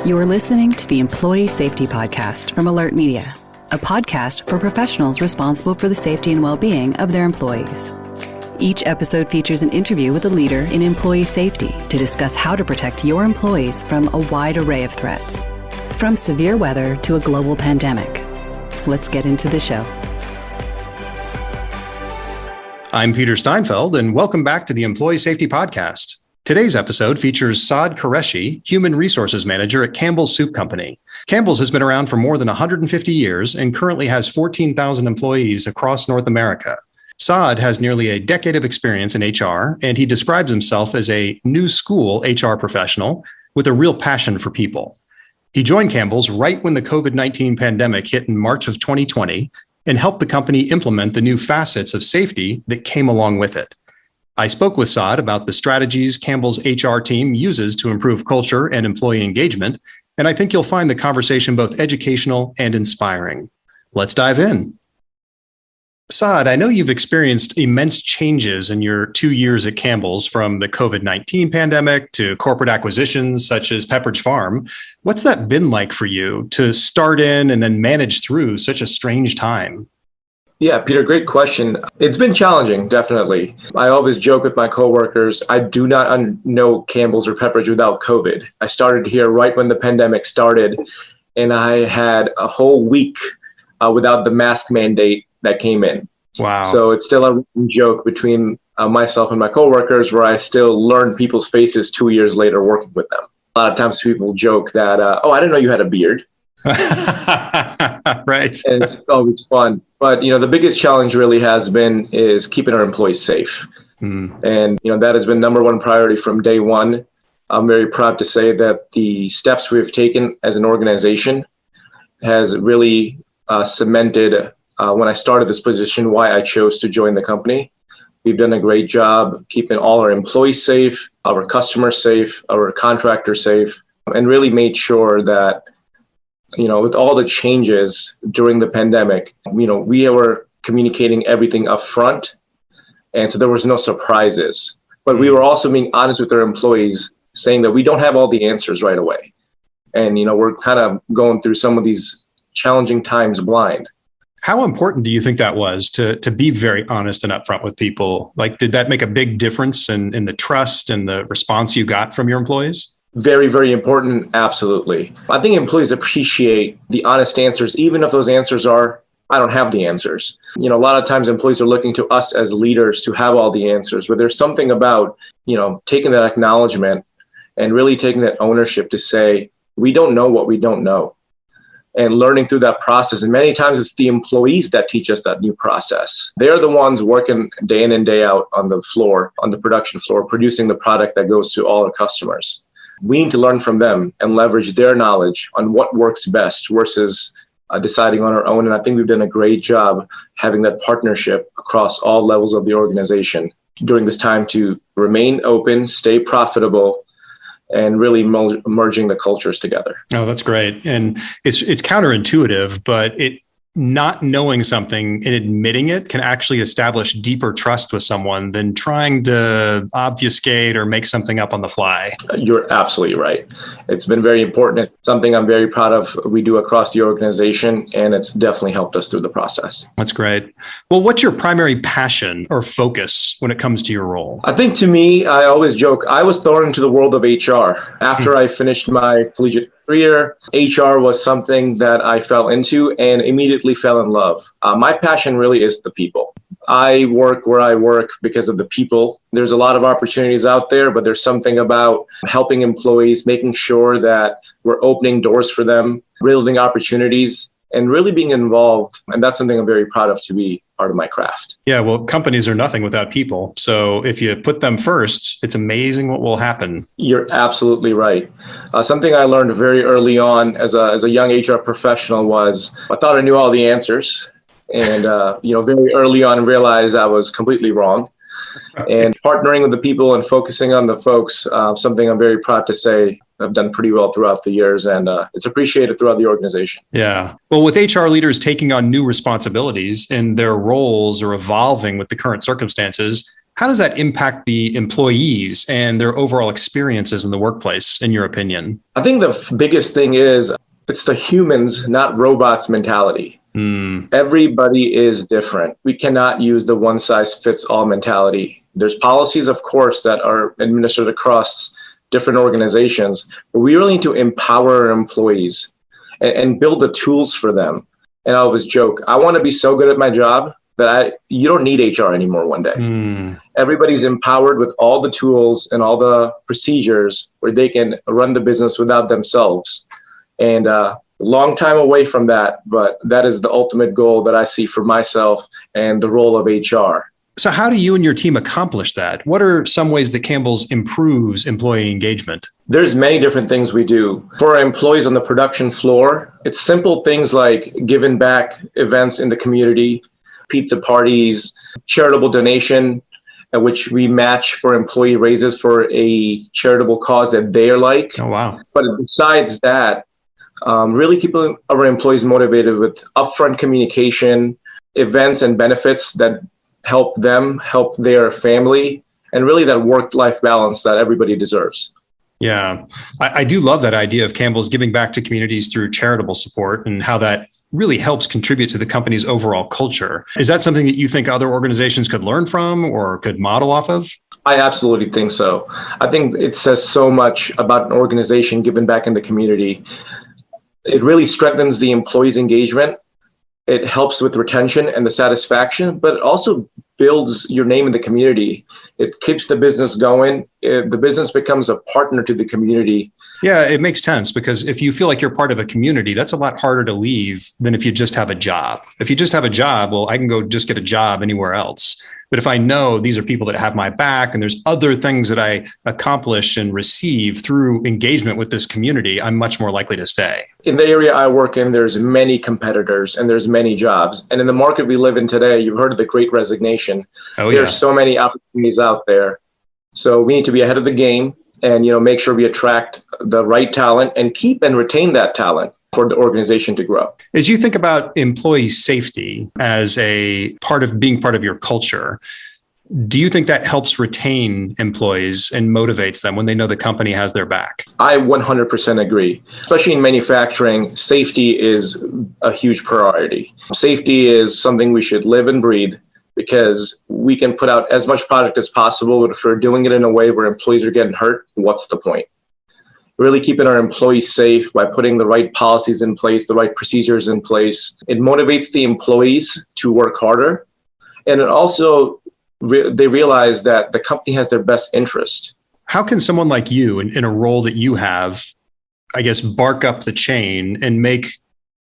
You're listening to the Employee Safety Podcast from Alert Media, a podcast for professionals responsible for the safety and well-being of their employees. Each episode features an interview with a leader in employee safety to discuss how to protect your employees from a wide array of threats, from severe weather to a global pandemic. Let's get into the show. I'm Peter Steinfeld, and welcome back to the Employee Safety Podcast. Today's episode features Saad Qureshi, Human Resources Manager at Campbell's Soup Company. Campbell's has been around for more than 150 years and currently has 14,000 employees across North America. Saad has nearly a decade of experience in HR, and he describes himself as a new school HR professional with a real passion for people. He joined Campbell's right when the COVID-19 pandemic hit in March of 2020 and helped the company implement the new facets of safety that came along with it. I spoke with Saad about the strategies Campbell's HR team uses to improve culture and employee engagement, and I think you'll find the conversation both educational and inspiring. Let's dive in. Saad, I know you've experienced immense changes in your 2 years at Campbell's, from the COVID-19 pandemic to corporate acquisitions such as Pepperidge Farm. What's that been like for you to start in and then manage through such a strange time? Yeah, Peter, great question. It's been challenging, definitely. I always joke with my coworkers, I do not know Campbell's or Pepperidge without COVID. I started here right when the pandemic started, and I had a whole week without the mask mandate that came in. Wow. So it's still a joke between myself and my coworkers, where I still learn people's faces 2 years later working with them. A lot of times people joke that, I didn't know you had a beard. Right. And it's always fun. But, the biggest challenge really is keeping our employees safe. And, that has been number one priority from day one. I'm very proud to say that the steps we've taken as an organization has really cemented, when I started this position, why I chose to join the company. We've done a great job keeping all our employees safe, our customers safe, our contractors safe, and really made sure that with all the changes during the pandemic, we were communicating everything up front. And so there was no surprises. But we were also being honest with our employees, saying that we don't have all the answers right away. And, we're kind of going through some of these challenging times blind. How important do you think that was to be very honest and upfront with people? Like, did that make a big difference in the trust and the response you got from your employees? Very, very important. Absolutely. I think employees appreciate the honest answers, even if those answers are, I don't have the answers. A lot of times employees are looking to us as leaders to have all the answers, but there's something about, taking that acknowledgement and really taking that ownership to say, we don't know what we don't know, and learning through that process. And many times it's the employees that teach us that new process. They're the ones working day in and day out on the floor, on the production floor, producing the product that goes to all our customers. We need to learn from them and leverage their knowledge on what works best versus deciding on our own. And I think we've done a great job having that partnership across all levels of the organization during this time to remain open, stay profitable, and really merging the cultures together. Oh, that's great. And it's counterintuitive, but not knowing something and admitting it can actually establish deeper trust with someone than trying to obfuscate or make something up on the fly. You're absolutely right. It's been very important. It's something I'm very proud of we do across the organization, and it's definitely helped us through the process. That's great. Well, what's your primary passion or focus when it comes to your role? I think, to me, I always joke, I was thrown into the world of HR. After I finished my collegiate career, HR was something that I fell into and immediately fell in love. My passion really is the people. I work where I work because of the people. There's a lot of opportunities out there, but there's something about helping employees, making sure that we're opening doors for them, building opportunities, and really being involved. And that's something I'm very proud of, to be part of my craft. Yeah, well, companies are nothing without people. So if you put them first, it's amazing what will happen. You're absolutely right. Something I learned very early on as a young HR professional was I thought I knew all the answers. And, very early on realized I was completely wrong. And partnering with the people and focusing on the folks, something I'm very proud to say I've done pretty well throughout the years, and it's appreciated throughout the organization. Yeah. Well, with HR leaders taking on new responsibilities and their roles are evolving with the current circumstances, How does that impact the employees and their overall experiences in the workplace, in your opinion? I think the biggest thing is it's the humans, not robots mentality. Everybody is different. We cannot use the one size fits all mentality. There's policies, of course, that are administered across different organizations, but we really need to empower our employees and build the tools for them. And I always joke, I want to be so good at my job that you don't need HR anymore one day. Everybody's empowered with all the tools and all the procedures where they can run the business without themselves. And long time away from that, but that is the ultimate goal that I see for myself and the role of HR. So how do you and your team accomplish that? What are some ways that Campbell's improves employee engagement? There's many different things we do. For our employees on the production floor, it's simple things like giving back events in the community, pizza parties, charitable donation, which we match for employee raises for a charitable cause that they like. Oh, wow. But besides that, really keeping our employees motivated with upfront communication, events and benefits that help them, help their family, and really that work-life balance that everybody deserves. Yeah, I do love that idea of Campbell's giving back to communities through charitable support and how that really helps contribute to the company's overall culture. Is that something that you think other organizations could learn from or could model off of? I absolutely think so. I think it says so much about an organization giving back in the community. It really strengthens the employees' engagement. It helps with retention and the satisfaction, but it also builds your name in the community. It keeps the business going. The business becomes a partner to the community. Yeah, it makes sense because if you feel like you're part of a community, that's a lot harder to leave than if you just have a job. If you just have a job, well, I can go just get a job anywhere else. But if I know these are people that have my back and there's other things that I accomplish and receive through engagement with this community, I'm much more likely to stay. In the area I work in, there's many competitors and there's many jobs. And in the market we live in today, you've heard of the Great Resignation. There's so many opportunities out there. So we need to be ahead of the game and make sure we attract the right talent and keep and retain that talent for the organization to grow. As you think about employee safety as a part of being part of your culture, do you think that helps retain employees and motivates them when they know the company has their back? I 100% agree. Especially in manufacturing, safety is a huge priority. Safety is something we should live and breathe because we can put out as much product as possible, but if we're doing it in a way where employees are getting hurt, what's the point? Really keeping our employees safe by putting the right policies in place, the right procedures in place. It motivates the employees to work harder. And it also, they realize that the company has their best interest. How can someone like you, in a role that you have, I guess, bark up the chain and make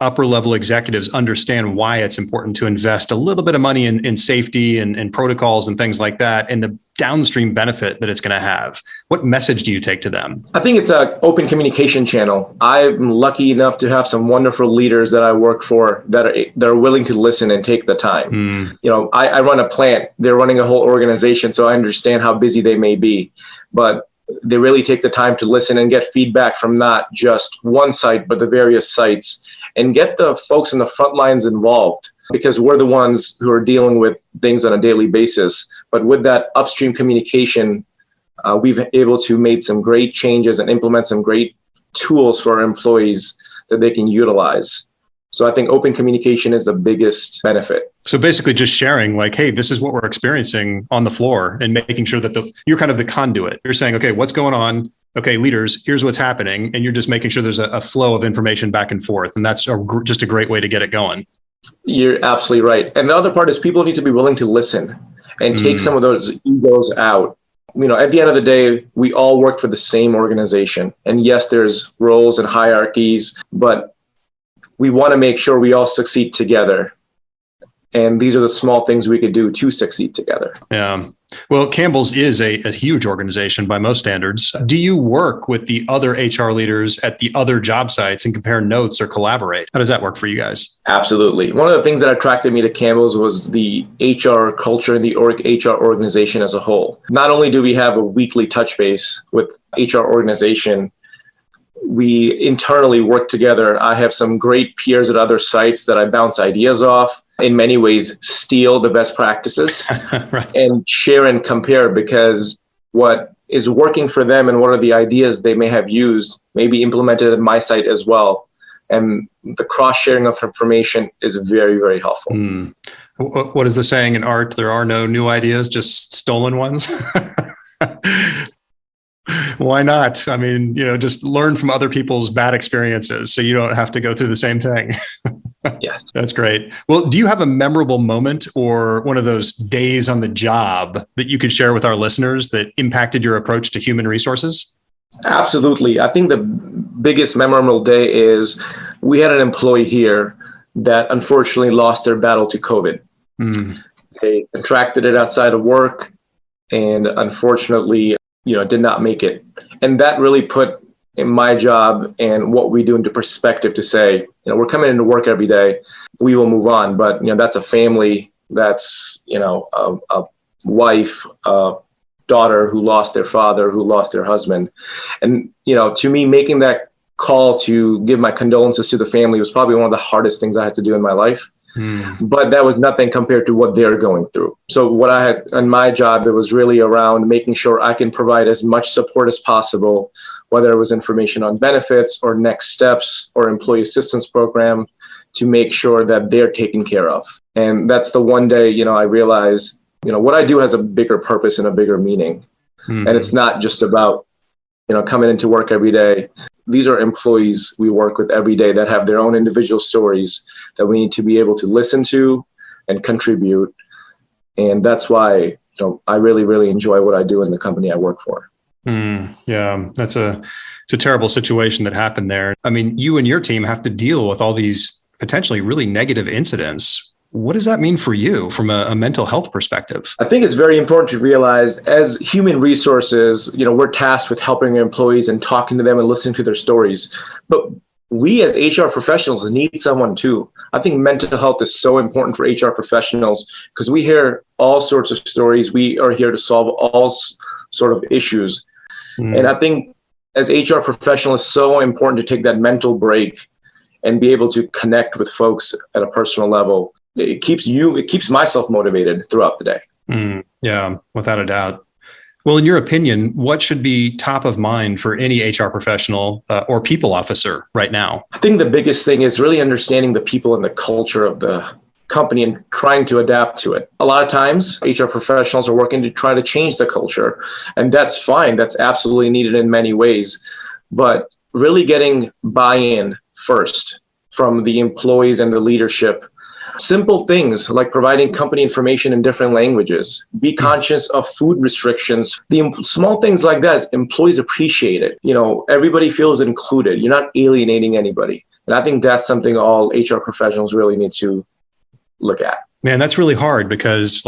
upper level executives understand why it's important to invest a little bit of money in safety and protocols and things like that and the downstream benefit that it's going to have? What message do you take to them? I think it's an open communication channel. I'm lucky enough to have some wonderful leaders that I work for that are willing to listen and take the time. I run a plant. They're running a whole organization, so I understand how busy they may be. But they really take the time to listen and get feedback from not just one site, but the various sites, and get the folks in the front lines involved, because we're the ones who are dealing with things on a daily basis. But with that upstream communication, we've able to make some great changes and implement some great tools for our employees that they can utilize. So I think open communication is the biggest benefit. So basically just sharing like, hey, this is what we're experiencing on the floor and making sure that you're kind of the conduit. You're saying, okay, what's going on? Okay, leaders, here's what's happening. And you're just making sure there's a flow of information back and forth. And that's just a great way to get it going. You're absolutely right. And the other part is people need to be willing to listen and take some of those egos out. At the end of the day, we all work for the same organization. And yes, there's roles and hierarchies, but we want to make sure we all succeed together. And these are the small things we could do to succeed together. Yeah. Well, Campbell's is a huge organization by most standards. Do you work with the other HR leaders at the other job sites and compare notes or collaborate? How does that work for you guys? Absolutely. One of the things that attracted me to Campbell's was the HR culture and the HR organization as a whole. Not only do we have a weekly touch base with HR organization, we internally work together. I have some great peers at other sites that I bounce ideas off. in many ways steal the best practices Right. and share and compare, because what is working for them and what are the ideas they may have used may be implemented at my site as well. And the cross-sharing of information is very, very helpful. What is the saying in art? There are no new ideas, just stolen ones. Why not? I mean, just learn from other people's bad experiences so you don't have to go through the same thing. Yes. That's great. Well, do you have a memorable moment or one of those days on the job that you could share with our listeners that impacted your approach to human resources? Absolutely. I think the biggest memorable day is we had an employee here that unfortunately lost their battle to COVID. They contracted it outside of work and unfortunately, did not make it. And that really put in my job and what we do into perspective to say, we're coming into work every day, we will move on. But, that's a family, that's, a wife, a daughter who lost their father, who lost their husband. And, to me, making that call to give my condolences to the family was probably one of the hardest things I had to do in my life. But that was nothing compared to what they're going through. So what I had in my job, it was really around making sure I can provide as much support as possible, whether it was information on benefits or next steps or employee assistance program, to make sure that they're taken care of. And that's the one day, I realized, what I do has a bigger purpose and a bigger meaning. And it's not just about, coming into work every day. These are employees we work with every day that have their own individual stories that we need to be able to listen to and contribute. And that's why I really, really enjoy what I do in the company I work for. Yeah, it's a terrible situation that happened there. I mean, you and your team have to deal with all these potentially really negative incidents. What does that mean for you from a mental health perspective? I think it's very important to realize as human resources, we're tasked with helping our employees and talking to them and listening to their stories. But we as HR professionals need someone too. I think mental health is so important for HR professionals because we hear all sorts of stories. We are here to solve all sort of issues. And I think as HR professionals, it's so important to take that mental break and be able to connect with folks at a personal level. It keeps myself motivated throughout the day. Yeah, without a doubt. Well, in your opinion, what should be top of mind for any HR professional or people officer right now? I think the biggest thing is really understanding the people and the culture of the company and trying to adapt to it. A lot of times, HR professionals are working to try to change the culture, and that's fine. That's absolutely needed in many ways. But really getting buy-in first from the employees and the leadership. Simple things like providing company information in different languages, be conscious of food restrictions, small things like that. Employees appreciate it. Everybody feels included. You're not alienating anybody. And I think that's something all HR professionals really need to look at. Man, that's really hard because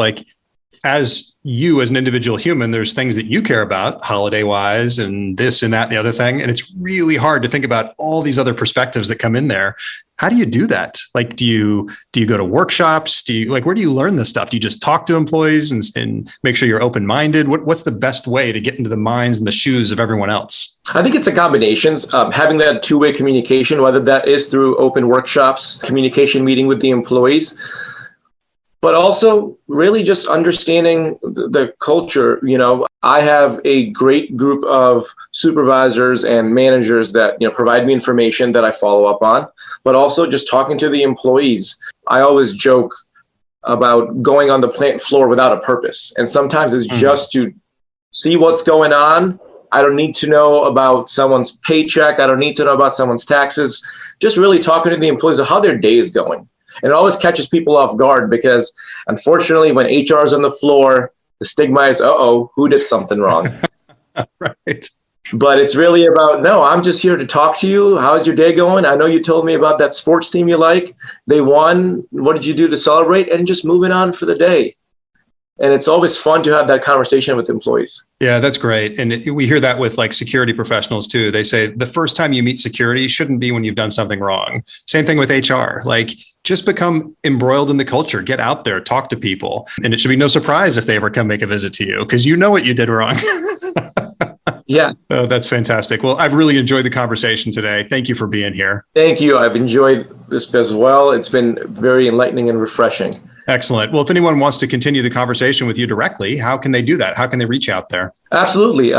as you as an individual human, there's things that you care about holiday wise and this and that and the other thing. And it's really hard to think about all these other perspectives that come in there. How do you do that? Do you go to workshops? Where do you learn this stuff? Do you just talk to employees and make sure you're open-minded? What's the best way to get into the minds and the shoes of everyone else? I think it's a combination of having that two-way communication, whether that is through open workshops, communication meeting with the employees, but also really just understanding the culture. I have a great group of supervisors and managers that provide me information that I follow up on, but also just talking to the employees. I always joke about going on the plant floor without a purpose. And sometimes it's just to see what's going on. I don't need to know about someone's paycheck. I don't need to know about someone's taxes. Just really talking to the employees of how their day is going. And it always catches people off guard because unfortunately when HR is on the floor, the stigma is, who did something wrong? Right. But it's really about, no, I'm just here to talk to you. How's your day going? I know you told me about that sports team you like. They won. What did you do to celebrate? And just moving on for the day. And it's always fun to have that conversation with employees. Yeah, that's great. And we hear that with security professionals too. They say the first time you meet security shouldn't be when you've done something wrong. Same thing with HR. Just become embroiled in the culture, get out there, talk to people. And it should be no surprise if they ever come make a visit to you because you know what you did wrong. Yeah. Oh, that's fantastic. Well, I've really enjoyed the conversation today. Thank you for being here. Thank you. I've enjoyed this as well. It's been very enlightening and refreshing. Excellent. Well, if anyone wants to continue the conversation with you directly, how can they do that? How can they reach out there? Absolutely.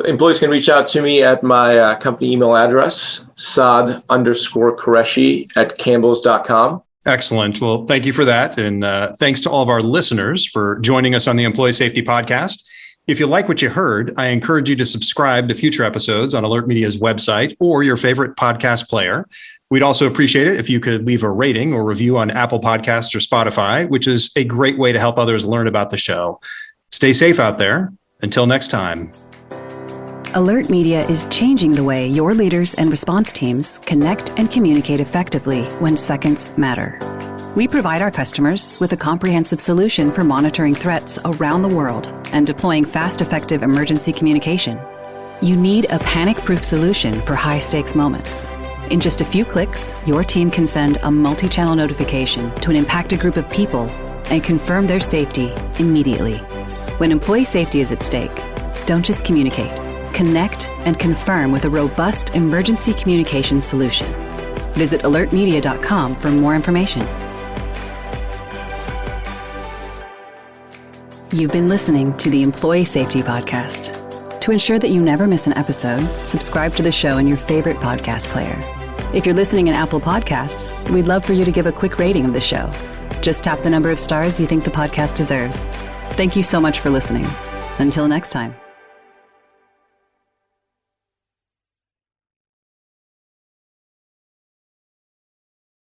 Employees can reach out to me at my company email address, saad_Qureshi@campbells.com. Excellent. Well, thank you for that. And thanks to all of our listeners for joining us on the Employee Safety Podcast. If you like what you heard, I encourage you to subscribe to future episodes on Alert Media's website or your favorite podcast player. We'd also appreciate it if you could leave a rating or review on Apple Podcasts or Spotify, which is a great way to help others learn about the show. Stay safe out there. Until next time. Alert Media is changing the way your leaders and response teams connect and communicate effectively when seconds matter. We provide our customers with a comprehensive solution for monitoring threats around the world and deploying fast, effective emergency communication. You need a panic-proof solution for high-stakes moments. In just a few clicks, your team can send a multi-channel notification to an impacted group of people and confirm their safety immediately. When employee safety is at stake, don't just communicate. Connect and confirm with a robust emergency communication solution. Visit alertmedia.com for more information. You've been listening to the Employee Safety Podcast. To ensure that you never miss an episode, subscribe to the show in your favorite podcast player. If you're listening in Apple Podcasts, we'd love for you to give a quick rating of the show. Just tap the number of stars you think the podcast deserves. Thank you so much for listening. Until next time.